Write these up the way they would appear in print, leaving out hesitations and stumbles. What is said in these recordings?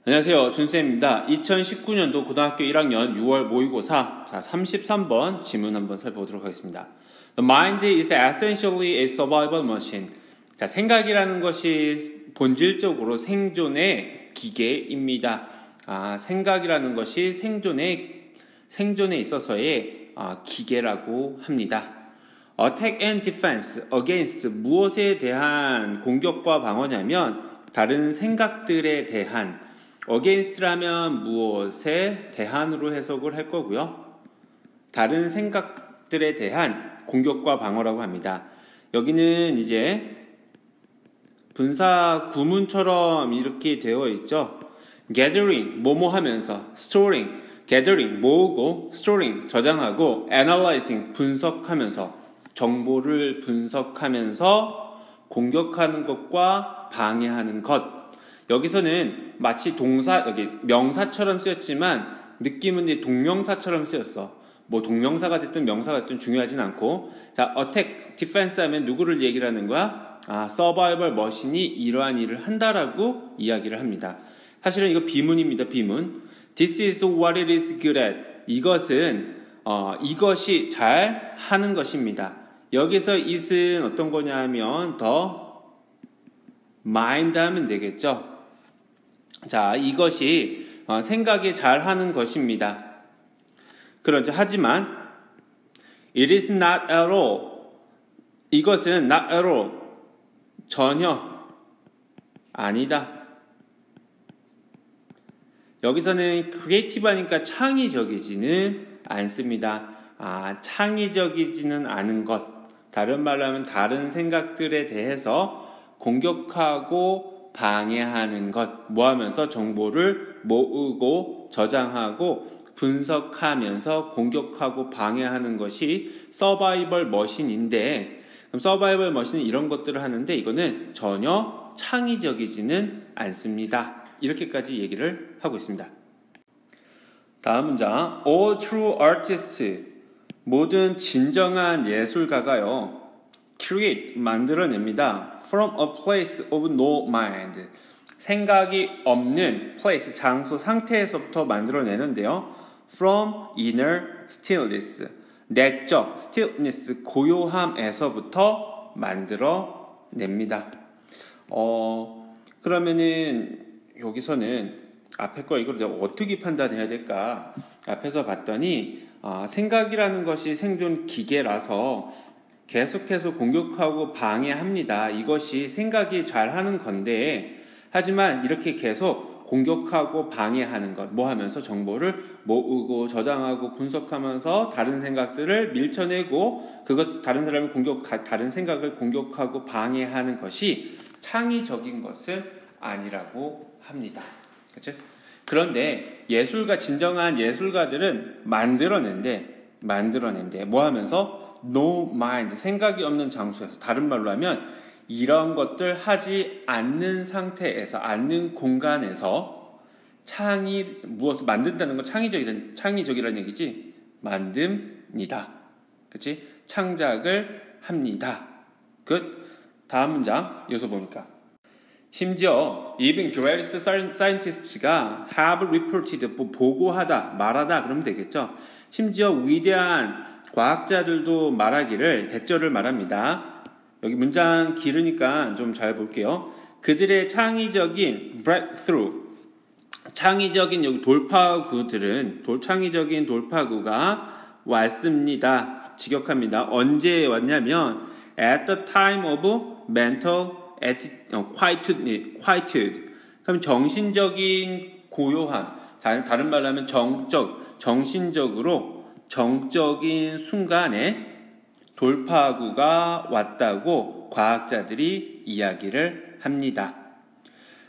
안녕하세요. 준쌤입니다. 2019년도 고등학교 1학년 6월 모의고사 33번 지문 한번 살펴보도록 하겠습니다. The mind is essentially a survival machine. 생각이라는 것이 본질적으로 생존의 기계입니다. 생각이라는 것이 생존에 있어서의 기계라고 합니다. Attack and defense against 무엇에 대한 공격과 방어냐면 다른 생각들에 대한 against라면 무엇에 대한으로 해석을 할 거고요. 다른 생각들에 대한 공격과 방어라고 합니다. 여기는 이제 분사 구문처럼 이렇게 되어 있죠. gathering, 뭐뭐 하면서, storing, gathering, 모으고, storing, 저장하고, analyzing, 분석하면서, 정보를 분석하면서 공격하는 것과 방해하는 것. 여기서는 마치 여기 명사처럼 쓰였지만 느낌은 이제 동명사처럼 쓰였어. 뭐 동명사가 됐든 명사가 됐든 중요하진 않고. 자, attack, defense 하면 누구를 얘기를 하는 거야? survival machine이 이러한 일을 한다라고 이야기를 합니다. 사실은 이거 비문입니다. 비문. This is what it is good at. 이것이 잘 하는 것입니다. 여기서 it은 어떤 거냐 하면 더 mind 하면 되겠죠. 자, 이것이 생각이 잘 하는 것입니다. 그렇죠. 하지만 it is not at all. 이것은 not at all. 전혀 아니다. 여기서는 creative 하니까 창의적이지는 않습니다. 창의적이지는 않은 것. 다른 말로 하면 다른 생각들에 대해서 공격하고 방해하는 것. 뭐 하면서 정보를 모으고 저장하고 분석하면서 공격하고 방해하는 것이 서바이벌 머신인데, 그럼 서바이벌 머신은 이런 것들을 하는데 이거는 전혀 창의적이지는 않습니다. 이렇게까지 얘기를 하고 있습니다. 다음 문장. All true artists, 모든 진정한 예술가가요, create, 만들어냅니다. From a place of no mind. 생각이 없는 place, 장소, 상태에서부터 만들어내는데요. From inner stillness. 내적 stillness, 고요함에서부터 만들어냅니다. 그러면은 여기서는 앞에 거 이걸 내가 어떻게 판단해야 될까? 앞에서 봤더니 생각이라는 것이 생존 기계라서 계속해서 공격하고 방해합니다. 이것이 생각이 잘하는 건데, 하지만 이렇게 계속 공격하고 방해하는 것, 뭐 하면서 정보를 모으고 저장하고 분석하면서 다른 생각들을 밀쳐내고 다른 생각을 공격하고 방해하는 것이 창의적인 것은 아니라고 합니다. 그렇죠? 그런데 진정한 예술가들은 만들어낸대. 뭐 하면서? No mind, 생각이 없는 장소에서, 다른 말로 하면 이런 것들 하지 않는 상태에서, 않는 공간에서 무엇을 만든다는 건 창의적이라는 얘기지. 만듭니다. 그치? 창작을 합니다. 다음 문장, 여기서 보니까. 심지어 even greatest scientists가 have reported, 보고하다, 말하다 그러면 되겠죠. 심지어 위대한 과학자들도 말하기를, 대절을 말합니다. 여기 문장 길으니까 좀 잘 볼게요. 그들의 창의적인 breakthrough, 창의적인 여기 창의적인 돌파구가 왔습니다. 직역합니다. 언제 왔냐면 at the time of mental quietude. 그럼 정신적인 고요함, 다른 말로 하면 정적인 순간에 돌파구가 왔다고 과학자들이 이야기를 합니다.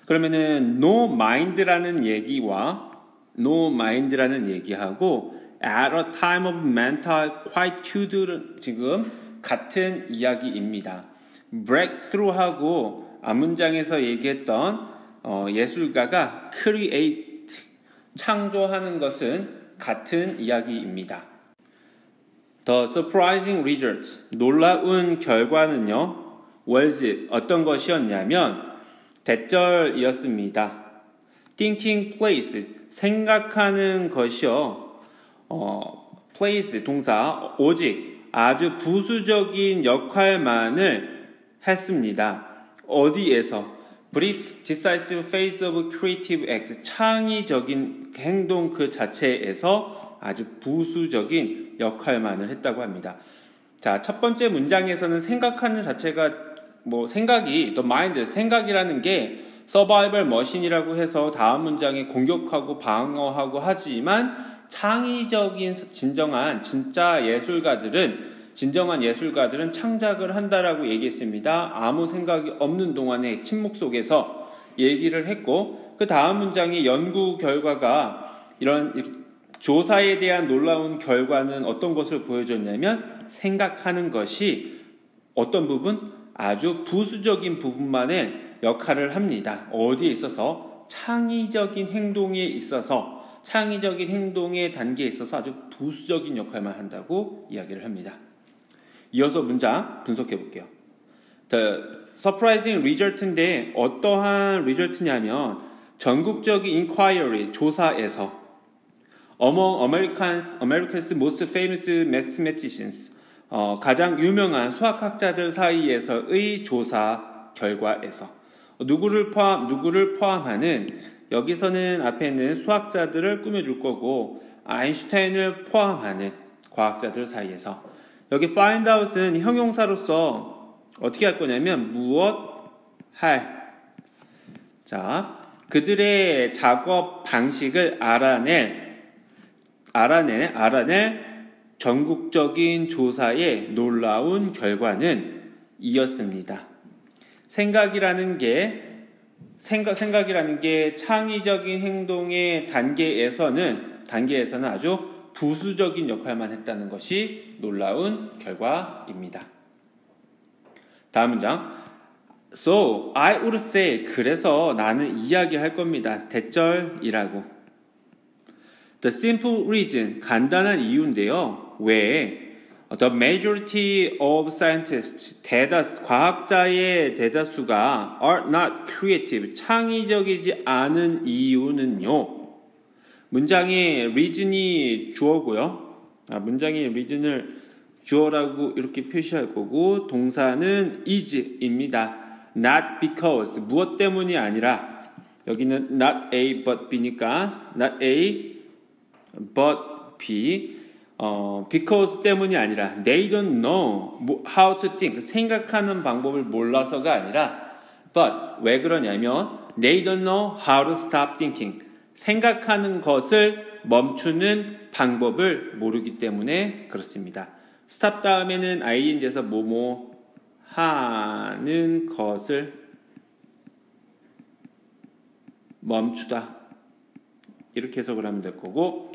그러면은 no mind라는 얘기하고 at a time of mental quietude는 지금 같은 이야기입니다. breakthrough하고 앞문장에서 얘기했던 예술가가 create, 창조하는 것은 같은 이야기입니다. The surprising result, 놀라운 결과는요, was 어떤 것이었냐면 대절이었습니다. thinking plays, 생각하는 것이요. plays, 동사, 오직 아주 부수적인 역할만을 했습니다. 어디에서? brief, decisive phase of creative act, 창의적인 행동 그 자체에서 아주 부수적인 역할만을 했다고 합니다. 자, 첫 번째 문장에서는 생각하는 자체가 생각이, the mind, 생각이라는 게 서바이벌 머신이라고 해서 다음 문장에 공격하고 방어하고 하지만 창의적인 진정한 예술가들은 창작을 한다라고 얘기했습니다. 아무 생각이 없는 동안에 침묵 속에서 얘기를 했고, 그 다음 문장의 연구 결과가 이런 조사에 대한 놀라운 결과는 어떤 것을 보여줬냐면 생각하는 것이 어떤 부분? 아주 부수적인 부분만의 역할을 합니다. 어디에 있어서? 창의적인 행동의 단계에 있어서 아주 부수적인 역할만 한다고 이야기를 합니다. 이어서 문장 분석해 볼게요. The surprising result인데 어떠한 result냐면 전국적인 inquiry, 조사에서 among America's most famous mathematicians, 가장 유명한 수학학자들 사이에서의 조사 결과에서 누구를 포함하는, 여기서는 앞에는 수학자들을 꾸며줄 거고 아인슈타인을 포함하는 과학자들 사이에서, 여기 find out은 형용사로서 어떻게 할 거냐면 자, 그들의 작업 방식을 알아낼 전국적인 조사의 놀라운 결과는 이었습니다. 생각이라는 게 창의적인 행동의 단계에서는 아주 부수적인 역할만 했다는 것이 놀라운 결과입니다. 다음 문장. So, I would say, 그래서 나는 이야기할 겁니다. 대절이라고. The simple reason, 간단한 이유인데요. 왜? The majority of scientists, 과학자의 대다수가 are not creative, 창의적이지 않은 이유는요. 문장의 reason이 주어고요. 문장의 reason을 주어라고 이렇게 표시할 거고, 동사는 is입니다. Not because, 무엇 때문이 아니라, 여기는 not A but B니까 not A but B, because 때문이 아니라 they don't know how to think, 생각하는 방법을 몰라서가 아니라 but, 왜 그러냐면 they don't know how to stop thinking, 생각하는 것을 멈추는 방법을 모르기 때문에 그렇습니다. stop 다음에는 ing에서 뭐뭐 하는 것을 멈추다, 이렇게 해석을 하면 될 거고,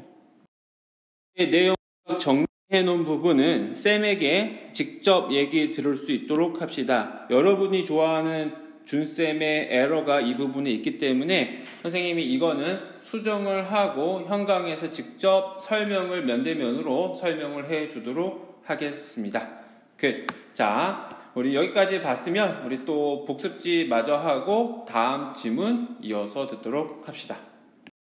내용 정리해 놓은 부분은 쌤에게 직접 얘기 들을 수 있도록 합시다. 여러분이 좋아하는 준쌤의 에러가 이 부분에 있기 때문에 선생님이 이거는 수정을 하고 현강에서 직접 면대면으로 설명을 해 주도록 하겠습니다. 자, 우리 여기까지 봤으면 우리 또 복습지 마저 하고 다음 지문 이어서 듣도록 합시다.